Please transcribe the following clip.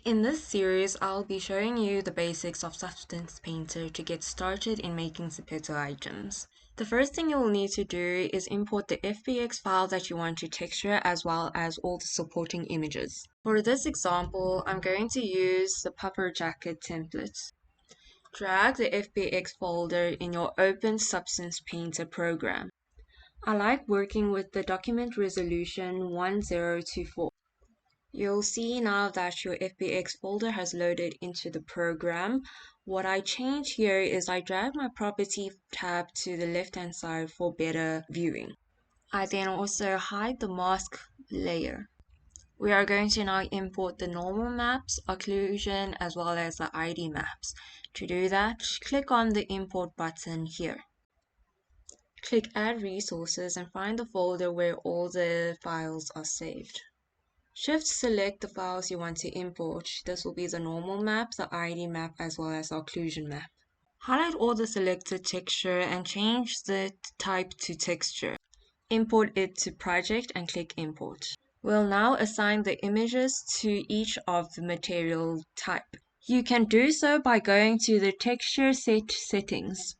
In this series, I'll be showing you the basics of Substance Painter to get started in making Zepeto items. The first thing you will need to do is import the FBX file that you want to texture as well as all the supporting images. For this example, I'm going to use the puffer jacket template. Drag the FBX folder in your open Substance Painter program. I like working with the document resolution 1024. You'll see now that your FBX folder has loaded into the program. What I change here is I drag my property tab to the left hand side for better viewing. I then also hide the mask layer. We are going to now import the normal maps, occlusion, as well as the ID maps. To do that, click on the import button here. Click add resources and find the folder where all the files are saved. Shift select the files you want to import. This will be the normal map, the ID map, as well as the occlusion map. Highlight all the selected texture and change the type to texture. Import it to project and click import. We'll now assign the images to each of the material type. You can do so by going to the texture set settings.